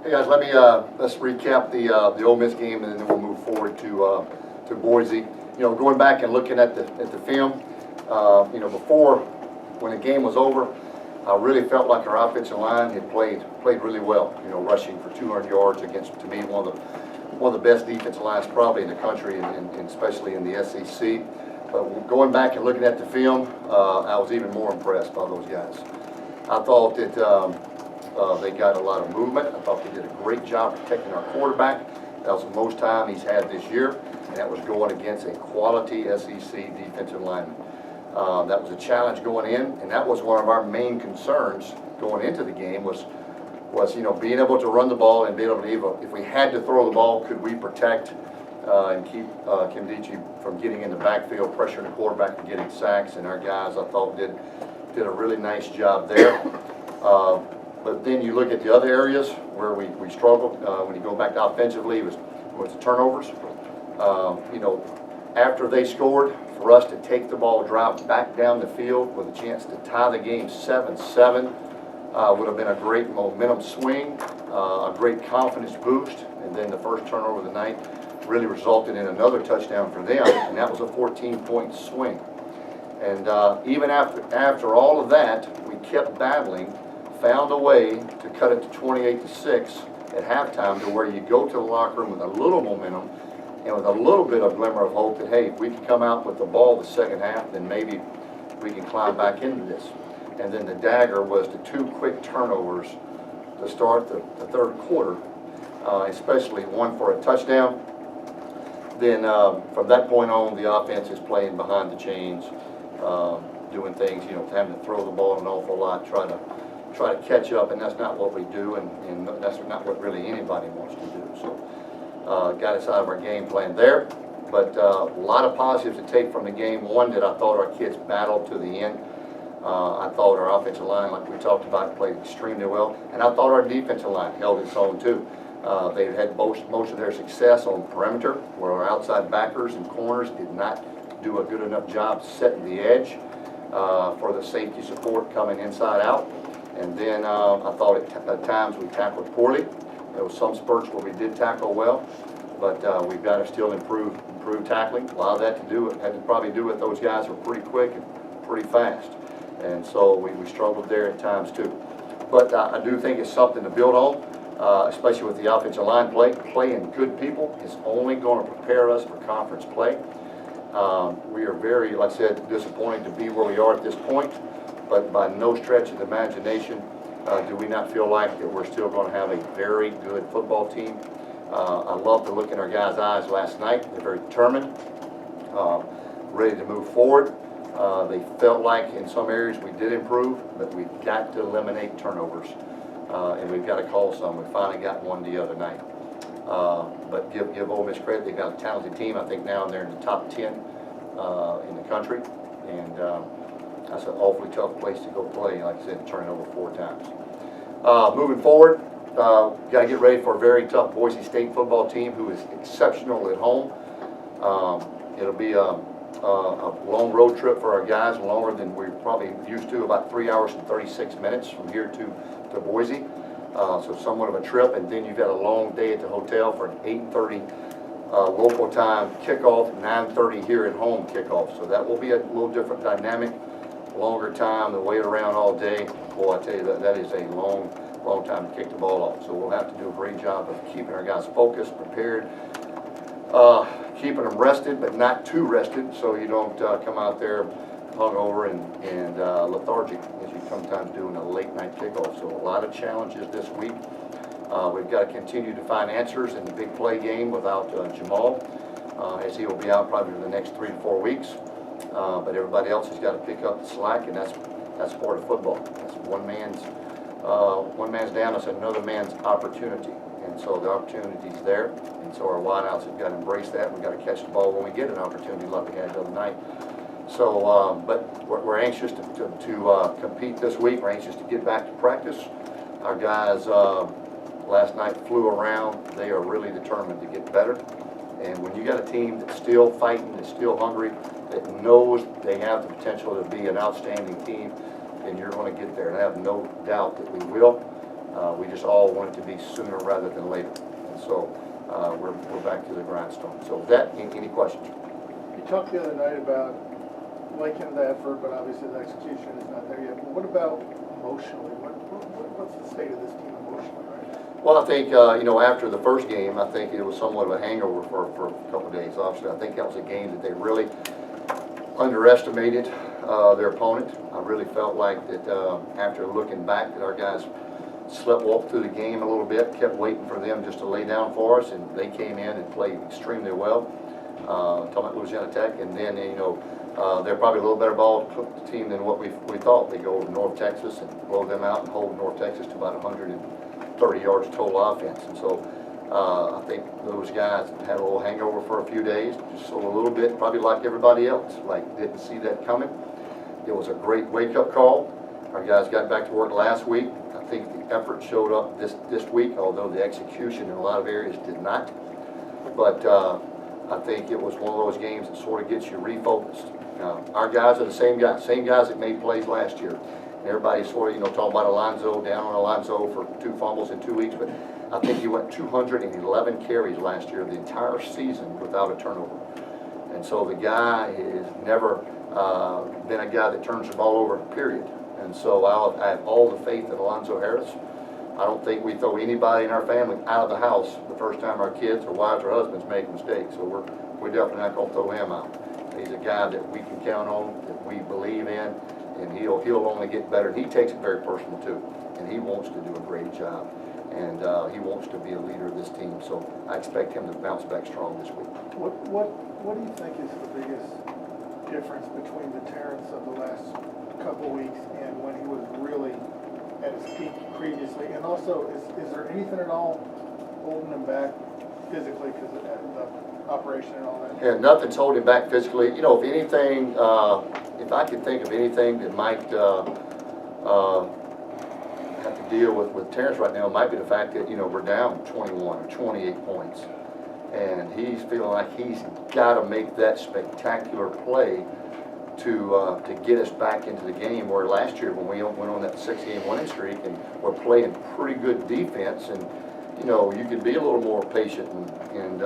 Hey guys, let's recap the Ole Miss game, and then we'll move forward to Boise. Going back and looking at the film, before when the game was over, I really felt like our offensive line had played really well. Rushing for 200 yards against, to me, one of the best defensive lines probably in the country, and especially in the SEC. But going back and looking at the film, I was even more impressed by those guys. I thought that they got a lot of movement. I thought they did a great job protecting our quarterback. That was the most time he's had this year, and that was going against a quality SEC defensive lineman. That was a challenge going in, and that was one of our main concerns going into the game was being able to run the ball and being able to, if we had to throw the ball, could we protect and keep Kimdichie from getting in the backfield, pressuring the quarterback and getting sacks. And our guys, I thought, did a really nice job there. But then you look at the other areas where we struggled. When you go back to offensively, was the turnovers. After they scored, for us to take the ball, drive back down the field with a chance to tie the game 7-7 would have been a great momentum swing, a great confidence boost. And then the first turnover of the night really resulted in another touchdown for them, and that was a 14-point swing. And even after all of that, we kept battling, found a way to cut it to 28-6 at halftime, to where you go to the locker room with a little momentum and with a little bit of glimmer of hope that, hey, if we can come out with the ball the second half, then maybe we can climb back into this. And then the dagger was the 2 quick turnovers to start the third quarter, especially one for a touchdown. Then from that point on, the offense is playing behind the chains, doing things, having to throw the ball an awful lot, try to catch up, and that's not what we do, and that's not what really anybody wants to do. So got us out of our game plan there. But a lot of positives to take from the game. One, that I thought our kids battled to the end. I thought our offensive line, like we talked about, played extremely well, and I thought our defensive line held its own too. They had most of their success on perimeter, where our outside backers and corners did not do a good enough job setting the edge for the safety support coming inside out. And then I thought at times we tackled poorly. There was some spurts where we did tackle well, but we've got to still improve tackling. A lot of that had to probably do with those guys were pretty quick and pretty fast. And so we struggled there at times too. But I do think it's something to build on, especially with the offensive line play. Playing good people is only going to prepare us for conference play. We are very, like I said, disappointed to be where we are at this point, but by no stretch of the imagination do we not feel like that we're still going to have a very good football team. I love to look in our guys' eyes last night. They're very determined, ready to move forward. They felt like in some areas we did improve, but we've got to eliminate turnovers, and we've got to call some. We finally got one the other night. But give Ole Miss credit. They've got a talented team. I think now they're in the top 10 in the country, and that's an awfully tough place to go play. Like I said, turning over 4 times. Moving forward, got to get ready for a very tough Boise State football team who is exceptional at home. It'll be a long road trip for our guys, longer than we're probably used to, about 3 hours and 36 minutes from here to Boise. So somewhat of a trip, and then you've got a long day at the hotel for an 8:30 local time kickoff, 9:30 here at home kickoff. So that will be a little different dynamic, longer time to wait around all day. Boy, I tell you, that is a long time to kick the ball off. So we'll have to do a great job of keeping our guys focused, prepared, keeping them rested, but not too rested, so you don't come out there hungover and lethargic, as you sometimes do in a late night kickoff. So a lot of challenges this week. We've got to continue to find answers in the big play game without Jamal, as he will be out probably for the next 3 to 4 weeks. But everybody else has got to pick up the slack, and that's part of football. That's one man's down, it's another man's opportunity. And so the opportunity's there, and so our wideouts have got to embrace that. We've got to catch the ball when we get an opportunity, like we had the other night. So, but we're anxious to compete this week. We're anxious to get back to practice. Our guys last night flew around. They are really determined to get better. And when you got a team that's still fighting, that's still hungry, that knows they have the potential to be an outstanding team, then you're going to get there. And I have no doubt that we will. We just all want it to be sooner rather than later. And so we're back to the grindstone. So with that, any questions? You talked the other night about liking the effort, but obviously the execution is not there yet. But what about emotionally? What's the state of this team emotionally right now? Well, I think, after the first game, I think it was somewhat of a hangover for a couple of days. Obviously, I think that was a game that they really underestimated their opponent. I really felt like that after looking back that our guys walked through the game a little bit, kept waiting for them just to lay down for us, and they came in and played extremely well. Talking about Louisiana Tech, and then, they're probably a little better ball team than what we thought. They go over to North Texas and blow them out and hold North Texas to about 130 yards total offense. And so I think those guys had a little hangover for a few days, just so a little bit, probably like everybody else, like didn't see that coming. It was a great wake-up call. Our guys got back to work last week. I think the effort showed up this week, although the execution in a lot of areas did not. But I think it was one of those games that sort of gets you refocused. Our guys are the same guys that made plays last year. And everybody sort of, talking about Alonzo, down on Alonzo for 2 fumbles in 2 weeks, but I think he went 211 carries last year, the entire season, without a turnover. And so the guy has never been a guy that turns the ball over, period. And so I have all the faith in Alonzo Harris. I don't think we throw anybody in our family out of the house the first time our kids or wives or husbands make a mistake. So we're definitely not going to throw him out. He's a guy that we can count on, that we believe in, and he'll only get better. He takes it very personal too, and he wants to do a great job, and he wants to be a leader of this team. So I expect him to bounce back strong this week. What do you think is the biggest difference between the Terrence of the last couple weeks and when he was really at his peak previously? And also, is there anything at all holding him back physically because of the operation and all that? Yeah, nothing's holding back physically. If anything, if I could think of anything that might have to deal with Terrence right now, it might be the fact that, we're down 21 or 28 points. And he's feeling like he's got to make that spectacular play to get us back into the game, where last year when we went on that 6-game winning streak and we're playing pretty good defense, and you can be a little more patient and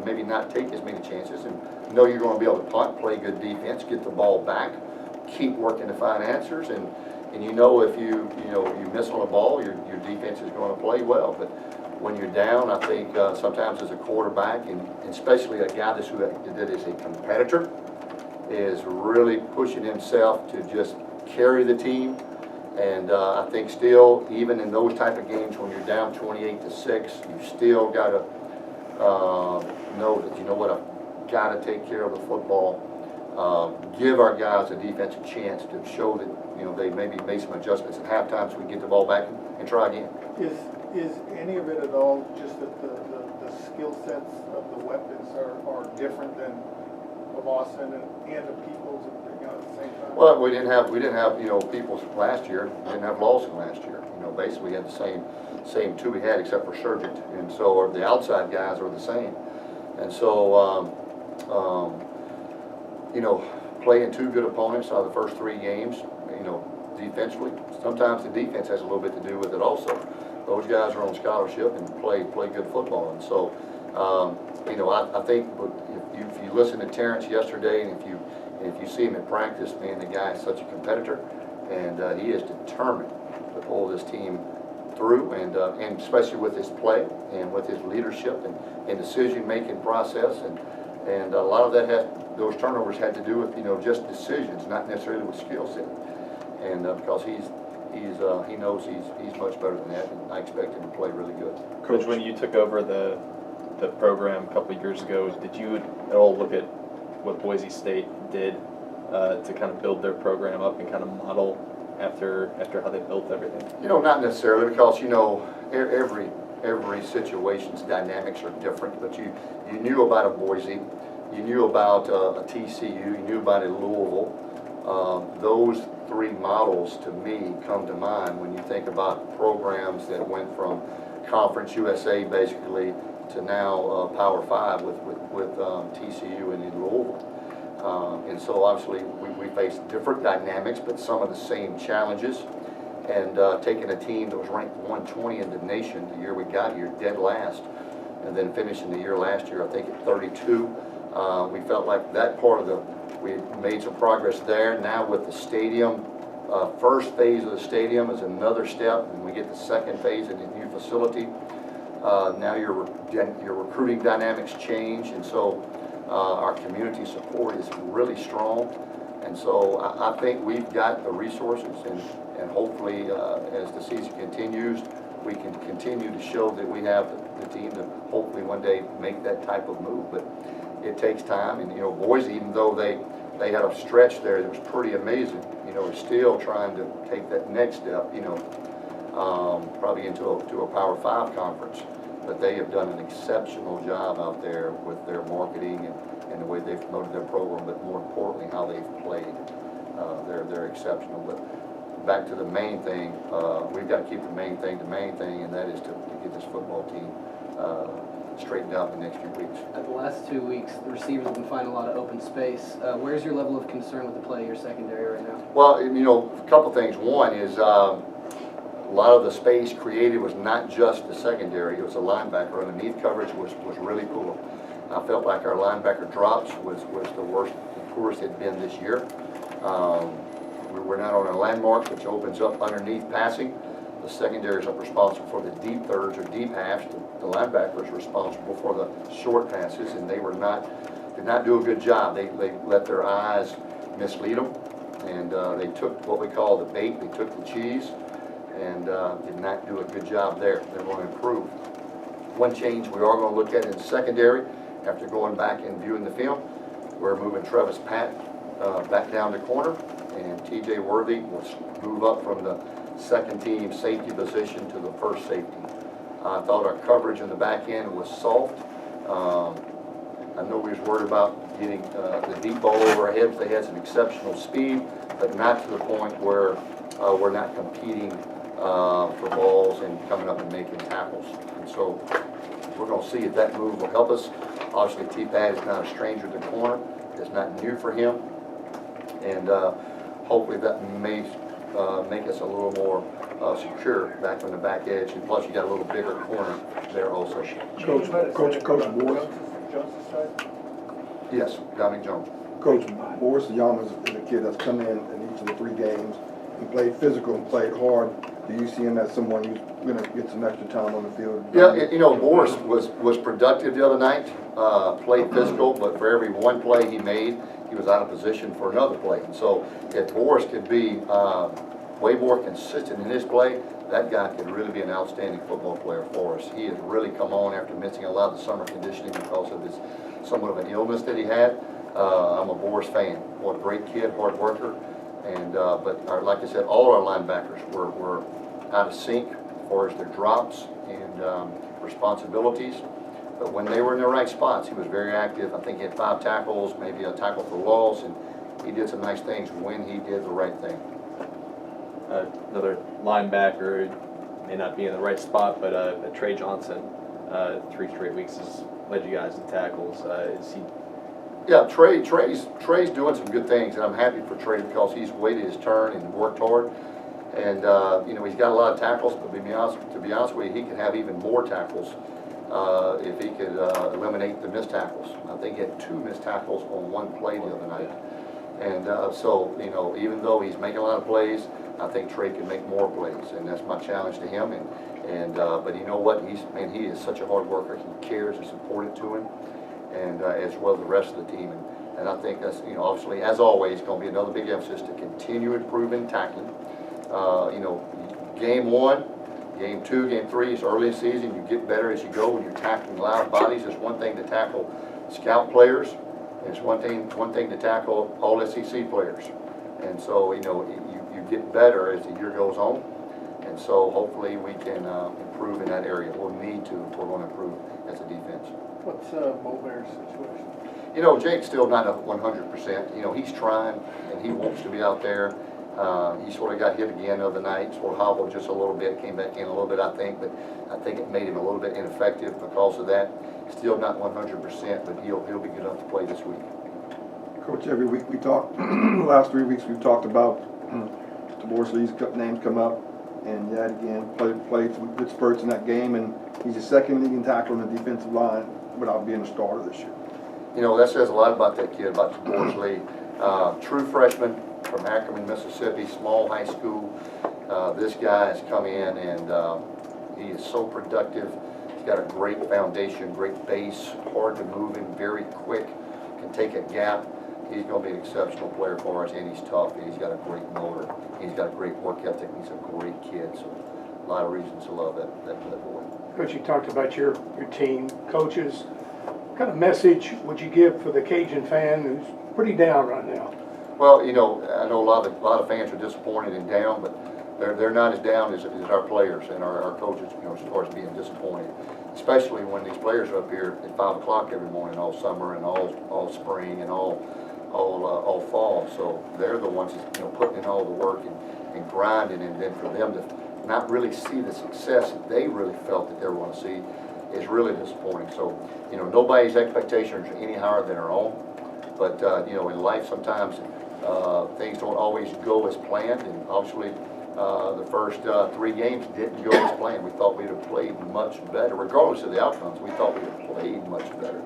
maybe not take as many chances and know you're going to be able to punt, play good defense, get the ball back, keep working to find answers, and if you miss on a ball, your defense is going to play well. But when you're down, I think sometimes as a quarterback, and especially a guy that is a competitor, is really pushing himself to just carry the team. And I think still, even in those type of games when you're down 28-6, you still got to know that, I've got to take care of the football. Give our guys a defensive chance to show that, they maybe made some adjustments at halftime so we get the ball back and try again. Is any of it at all just that the skill sets of the weapons are different than the Lawson and the Peoples at the same time? Well, we didn't have Peoples last year. We didn't have Lawson last year. Basically we had the same two we had except for Surgent, and so the outside guys are the same. And so playing 2 good opponents out of the first 3 games, defensively, sometimes the defense has a little bit to do with it also. Those guys are on scholarship and play good football. And so, I think if you listen to Terrence yesterday, and if you see him in practice, man, the guy is such a competitor, and he is determined to pull this team through, and especially with his play and with his leadership and decision-making process, and a lot of those turnovers had to do with just decisions, not necessarily with skill set, and because he knows he's much better than that, and I expect him to play really good. Coach, when you took over the program a couple of years ago, did you at all look at what Boise State did to kind of build their program up and kind of model after how they built everything? Not necessarily, because every situation's dynamics are different. But you knew about a Boise, you knew about a TCU, you knew about a Louisville. Those 3 models to me come to mind when you think about programs that went from Conference-USA basically to now Power 5 with TCU and in Louisville. And so obviously we face different dynamics, but some of the same challenges. and taking a team that was ranked 120 in the nation the year we got here, dead last, and then finishing the year last year, I think, at 32. We felt like that part of we made some progress there. Now with the stadium, first phase of the stadium is another step, and we get the second phase in the new facility. Now your recruiting dynamics change, and so our community support is really strong. And so I think we've got the resources, and hopefully as the season continues, we can continue to show that we have the team to hopefully one day make that type of move. But it takes time, and Boise, even though they had a stretch there that was pretty amazing, is still trying to take that next step, probably into a Power 5 conference. But they have done an exceptional job out there with their marketing and the way they've promoted their program, but more importantly, how they've played. They're exceptional. But back to the main thing, we've got to keep the main thing, and that is to get this football team straightened out in the next few weeks. The last 2 weeks, the receivers have been finding a lot of open space. Where's your level of concern with the play of your secondary right now? Well, a couple things. One is a lot of the space created was not just the secondary, it was the linebacker. Underneath coverage was really poor. I felt like our linebacker drops was the poorest it had been this year. We're not on our landmarks, which opens up underneath passing. The secondary is responsible for the deep thirds or deep halves. The linebacker is responsible for the short passes, and they did not do a good job. They let their eyes mislead them, and they took what we call the bait. They took the cheese, and did not do a good job there. They're going to improve. One change we are going to look at in the secondary, after going back and viewing the film, we're moving Travis Pat back down to corner, and TJ Worthy will move up from the second team safety position to the first safety. I thought our coverage in the back end was soft. I know we was worried about getting the deep ball over our heads. They had some exceptional speed, but not to the point where we're not competing for balls and coming up and making tackles. And so we're going to see if that move will help us. Obviously, T-Pat is not a stranger to the corner. It's not new for him. And hopefully that may make us a little more secure back on the back edge. And plus, you got a little bigger corner there also. Coach Boise. Yes, Dominic Jones. Coach Boise is a kid that's come in each of the 3 games and played physical and played hard. Do you see him as someone who's going to get some extra time on the field? Yeah, Boris was productive the other night, played physical, but for every one play he made, he was out of position for another play. And so if Boris could be way more consistent in his play, that guy could really be an outstanding football player for us. He has really come on after missing a lot of the summer conditioning because of his somewhat of an illness that he had. I'm a Boris fan. What a great kid, hard worker. And but like I said, all our linebackers were out of sync as far as their drops and responsibilities. But when they were in the right spots, he was very active. I think he had 5 tackles, maybe a tackle for loss, and he did some nice things when he did the right thing. Another linebacker may not be in the right spot, but Trey Johnson, 3 straight weeks has led you guys in tackles. Is he? Yeah, Trey's doing some good things, and I'm happy for Trey because he's waited his turn and worked hard. And he's got a lot of tackles, but to be honest with you, he could have even more tackles if he could eliminate the missed tackles. I think he had 2 missed tackles on 1 play the other night. And so even though he's making a lot of plays, I think Trey can make more plays, and that's my challenge to him. But you know what? He is such a hard worker. He cares. It's important to him, and as well as the rest of the team. And I think that's obviously, as always, going to be another big emphasis to continue improving tackling. Game 1, game 2, game 3 is early in the season. You get better as you go when you're tackling loud bodies. It's one thing to tackle scout players, and it's one thing to tackle all SEC players. And so you get better as the year goes on. And so hopefully we can improve in that area. We'll need to if we're going to improve as a defense. What's Mo Bear's situation? Jake's still not 100%. He's trying and he wants to be out there. He sort of got hit again the other night, sort of hobbled just a little bit, came back in a little bit, I think, but I think it made him a little bit ineffective because of that. Still not 100%, but he'll be good enough to play this week. Coach, every week we talk, last 3 weeks we've talked about the Boise League's names come up. and yet again, played some good spurts in that game, and he's the second leading tackler on the defensive line without being a starter this year. You know, that says a lot about that kid, about Boise State. True freshman from Ackerman, Mississippi, small high school. This guy has come in and he is so productive. He's got a great foundation, great base, hard to move him, very quick, can take a gap. He's going to be an exceptional player for us, and he's tough. He's got a great motor. He's got a great work ethic. He's a great kid. So a lot of reasons to love that boy. Coach, you talked about your team, coaches. What kind of message would you give for the Cajun fan who's pretty down right now? Well, you know, I know a lot of fans are disappointed and down, but they're not as down as our players and our coaches, you know, as far as being disappointed. Especially when these players are up here at 5 o'clock every morning, all summer and all spring and all fall. So they're the ones that, you know, putting in all the work and grinding, and then for them to not really see the success that they really felt that they were going to see is really disappointing. So, you know, nobody's expectations are any higher than our own. But, you know, in life sometimes things don't always go as planned, and obviously the first 3 games didn't go as planned. We thought we'd have played much better. Regardless of the outcomes, we thought we'd have played much better.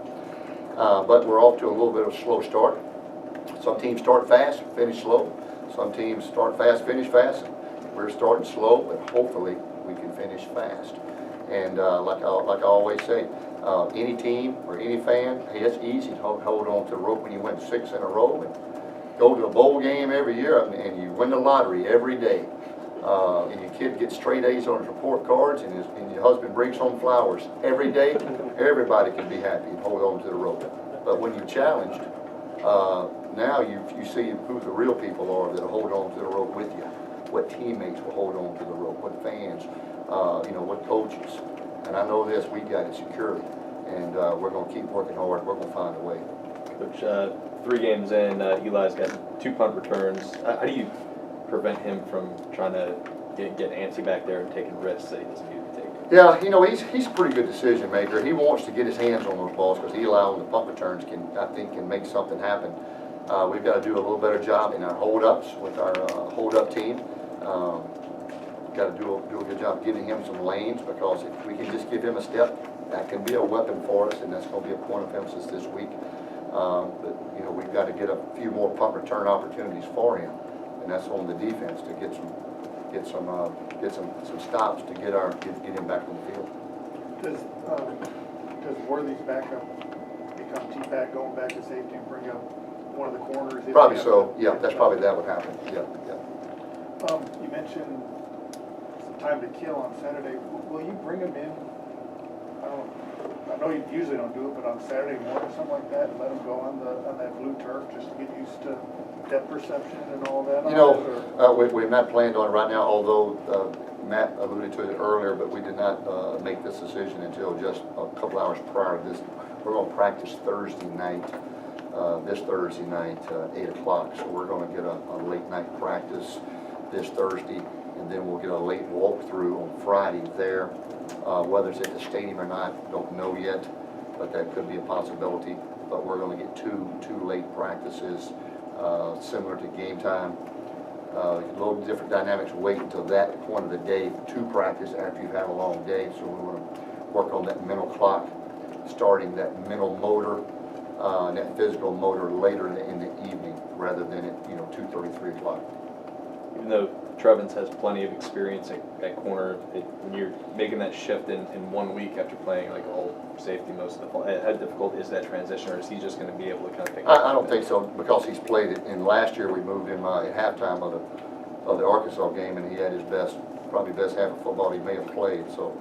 But we're off to a little bit of a slow start. Some teams start fast, finish slow. Some teams start fast, finish fast. We're starting slow, but hopefully we can finish fast. And like I always say, any team or any fan, hey, it's easy to hold on to the rope when you win 6 in a row and go to a bowl game every year and you win the lottery every day. And your kid gets straight A's on his report cards, and your husband brings home flowers every day. Everybody can be happy and hold on to the rope. But when you're challenged, now you see who the real people are that hold on to the rope with you. What teammates will hold on to the rope, what fans, you know, what coaches. And I know this, we got it securely, and we're going to keep working hard. We're going to find a way. Coach, 3 games in, Eli's got 2 punt returns. How do you prevent him from trying to get antsy back there and taking risks that he doesn't need to take? Yeah, you know, he's a pretty good decision maker. He wants to get his hands on those balls because Eli on the punt returns can make something happen. We've got to do a little better job in our hold-ups with our hold-up team. Got to do a good job getting him some lanes, because if we can just give him a step, that can be a weapon for us, and that's going to be a point of emphasis this week. But you know, we've got to get a few more punt return opportunities for him, and that's on the defense to get some stops to get him back on the field. Does Worthy's backup become T-back, going back to safety and bring up one of the corners? Probably so. Yeah, that's probably that would happen. Yeah. You mentioned some time to kill on Saturday. Will you bring him in? I know you usually don't do it, but on Saturday morning or something like that, and let him go on that blue turf just to get used to depth perception and all that? You know, we've not planned on it right now, although Matt alluded to it earlier, but we did not make this decision until just a couple hours prior to this. We're going to practice Thursday night, this Thursday night, 8 o'clock. So we're going to get a late night practice this Thursday, and then we'll get a late walkthrough on Friday there. Whether it's at the stadium or not, don't know yet, but that could be a possibility. But we're going to get two late practices, similar to game time. A little different dynamics. Wait until that point of the day to practice after you've had a long day. So we want to work on that mental clock, starting that mental motor and that physical motor later in the evening rather than at 2:30, 3 o'clock. Even though Trevins has plenty of experience at corner, when you're making that shift in 1 week after playing like all safety most of the fall, how difficult is that transition, or is he just going to be able to kind of pick it up? I don't think so, because he's played it. And last year we moved him at halftime of the Arkansas game, and he had his probably best half of football he may have played. So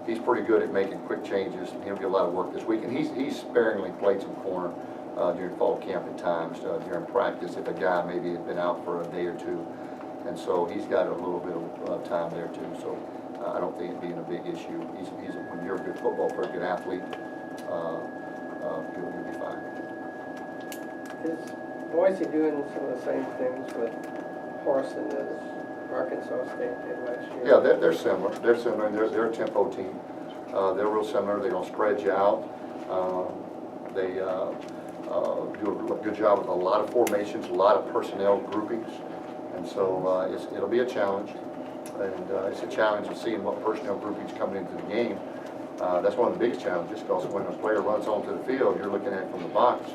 he's pretty good at making quick changes. He'll get a lot of work this week, and he's sparingly played some corner during fall camp at times, during practice if a guy maybe had been out for a day or two. And so he's got a little bit of time there too. So I don't think it being a big issue. When you're a good football player, good athlete, you'll be fine. Is Boise doing some of the same things with Horson as Arkansas State did last year? Yeah, they're similar. They're similar. They're a tempo team. They're real similar. They're going to spread you out. They do a good job with a lot of formations, a lot of personnel groupings. And so it'll be a challenge. And it's a challenge of seeing what personnel group he's coming into the game. That's one of the biggest challenges, because when a player runs onto the field, you're looking at it from the box.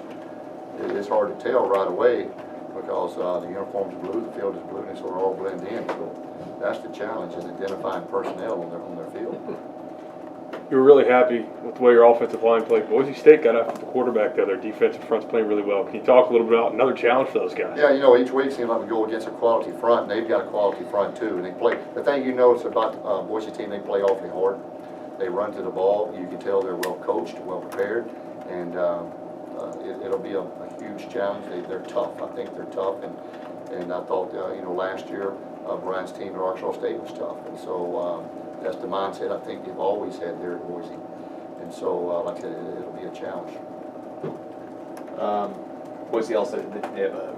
It's hard to tell right away, because the uniform's blue, the field is blue, and so we're all blend in. So that's the challenge, is identifying personnel on their field. You were really happy with the way your offensive line played. Boise State got after the quarterback there. Their defensive front's playing really well. Can you talk a little bit about another challenge for those guys? Yeah, each week seems like we go against a quality front, and they've got a quality front too. And they play. The thing you notice about the Boise team, they play awfully hard. They run to the ball. You can tell they're well coached, well prepared, and it'll be a huge challenge. They're tough. I think they're tough, and I thought last year Brian's team at Arkansas State was tough, and so that's the mindset I think they've always had there at Boise. And so, like I said, it'll be a challenge. Boise also, they have a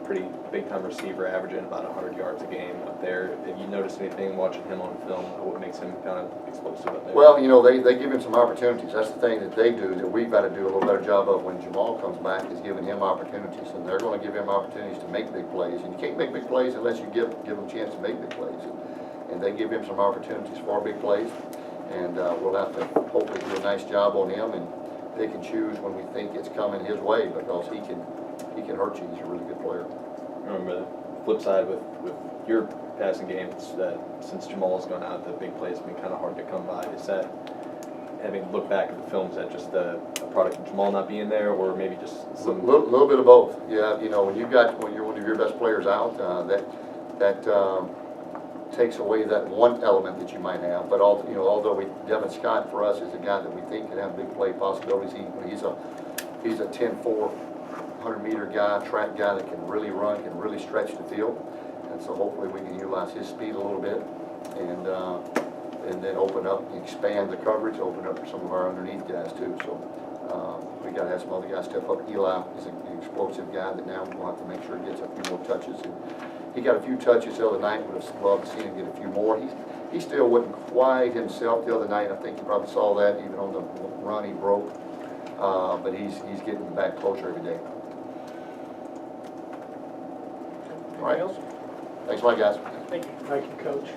pretty big-time receiver averaging about 100 yards a game up there. Have you noticed anything watching him on film? What makes him kind of explosive up there? Well, they give him some opportunities. That's the thing that they do that we've got to do a little better job of when Jamal comes back, is giving him opportunities. And they're going to give him opportunities to make big plays. And you can't make big plays unless you give them a chance to make big plays. And they give him some opportunities for big plays. And we'll have to hopefully do a nice job on him and pick and choose when we think it's coming his way, because he can hurt you. He's a really good player. Remember the flip side with your passing game, it's that since Jamal's gone out, the big plays have been kind of hard to come by. Is that, having looked back at the film, is that just a product of Jamal not being there, or maybe just some? Little bit of both. Yeah, when you're one of your best players out, that takes away that one element that you might have. But although Devin Scott for us is a guy that we think can have big play possibilities. He's a 10-4. 100-meter guy, track guy that can really run, can really stretch the field, and so hopefully we can utilize his speed a little bit, and then open up, expand the coverage, open up for some of our underneath guys too. So we got to have some other guys step up. Eli is an explosive guy that now we'll have to make sure he gets a few more touches. And he got a few touches the other night. Would have loved to see him get a few more. He still wasn't quite himself the other night. I think you probably saw that even on the run he broke, but he's getting back closer every day. All right. Thanks a lot, guys. Thank you, Coach.